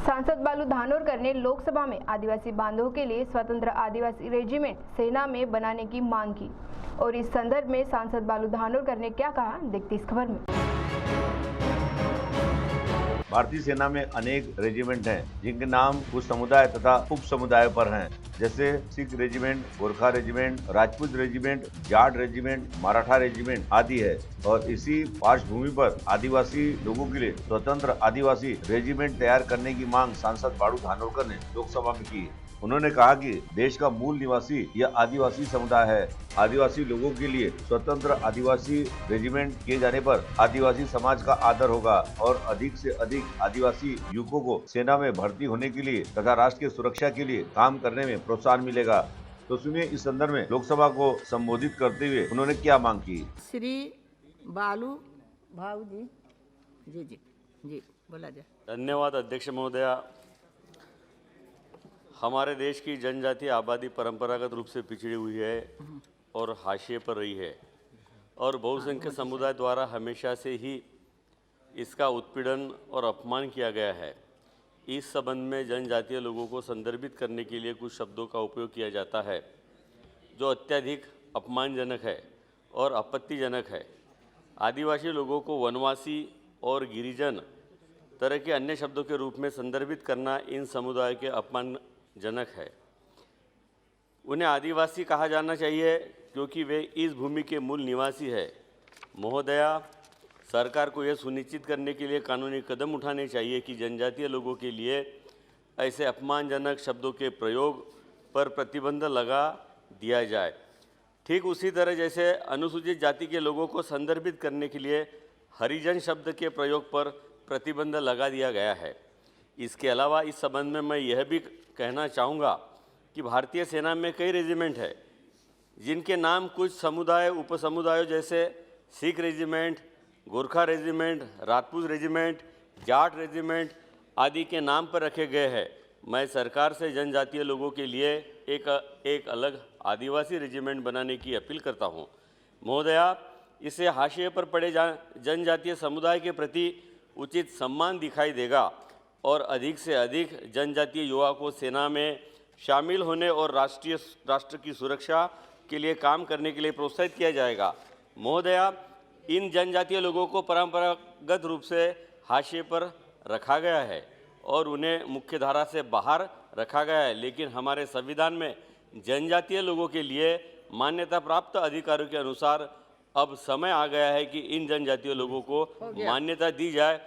सांसद बालू धानोरकर ने लोकसभा में आदिवासी बांधवों के लिए स्वतंत्र आदिवासी रेजिमेंट सेना में बनाने की मांग की और इस संदर्भ में सांसद बालू धानोरकर ने क्या कहा, देखते इस खबर में। भारतीय सेना में अनेक रेजिमेंट हैं, जिनके नाम कुछ समुदाय तथा उप समुदायों पर हैं, जैसे Sikh regiment, Gorkha regiment, Rajput regiment, Jat regiment, Maratha regiment आदि है। और इसी पार्श्वभूमि पर आदिवासी लोगों के लिए स्वतंत्र आदिवासी रेजिमेंट तैयार करने की मांग सांसद बालू धानोरकर ने लोकसभा में की। उन्होंने कहा कि देश का मूल निवासी यह आदिवासी समुदाय है। आदिवासी लोगों के लिए स्वतंत्र आदिवासी रेजिमेंट किए जाने पर आदिवासी समाज का आदर होगा और अधिक से अधिक आदिवासी युवकों को सेना में भर्ती होने के लिए तथा राष्ट्र की सुरक्षा के लिए काम करने में प्रोत्साहन मिलेगा। तो सुनिए, इस संदर्भ में लोकसभा को संबोधित करते हुए उन्होंने क्या मांग की। श्री बालू भाऊ जी जी जी जी बोला जाए। धन्यवाद अध्यक्ष महोदया। हमारे देश की जनजातीय आबादी परंपरागत रूप से पिछड़ी हुई है और हाशिए पर रही है और बहुसंख्यक समुदाय द्वारा हमेशा से ही इसका उत्पीड़न और अपमान किया गया है। इस संबंध में जनजातीय लोगों को संदर्भित करने के लिए कुछ शब्दों का उपयोग किया जाता है जो अत्यधिक अपमानजनक है और आपत्तिजनक है। आदिवासी लोगों को वनवासी और गिरिजन तरह के अन्य शब्दों के रूप में संदर्भित करना इन समुदाय के अपमानजनक है। उन्हें आदिवासी कहा जाना चाहिए क्योंकि वे इस भूमि के मूल निवासी है। महोदया, सरकार को यह सुनिश्चित करने के लिए कानूनी कदम उठाने चाहिए कि जनजातीय लोगों के लिए ऐसे अपमानजनक शब्दों के प्रयोग पर प्रतिबंध लगा दिया जाए। ठीक उसी तरह जैसे अनुसूचित जाति के लोगों को संदर्भित करने के लिए हरिजन शब्द के प्रयोग पर प्रतिबंध लगा दिया गया है। इसके अलावा इस संबंध में मैं यह भी कहना चाहूँगा कि भारतीय सेना में कई रेजिमेंट है जिनके नाम कुछ समुदाय उपसमुदायों जैसे Sikh regiment, Gorkha regiment, Rajput regiment, Jat regiment आदि के नाम पर रखे गए हैं। मैं सरकार से जनजातीय लोगों के लिए एक अलग आदिवासी रेजिमेंट बनाने की अपील करता हूं। महोदया, इससे हाशिए पर पड़े जनजातीय समुदाय के प्रति उचित सम्मान दिखाई देगा और अधिक से अधिक जनजातीय युवा को सेना में शामिल होने और राष्ट्र की सुरक्षा के लिए काम करने के लिए प्रोत्साहित किया जाएगा। महोदया, इन जनजातीय लोगों को परंपरागत रूप से हाशिए पर रखा गया है और उन्हें मुख्यधारा से बाहर रखा गया है, लेकिन हमारे संविधान में जनजातीय लोगों के लिए मान्यता प्राप्त अधिकारों के अनुसार अब समय आ गया है कि इन जनजातीय लोगों को मान्यता दी जाए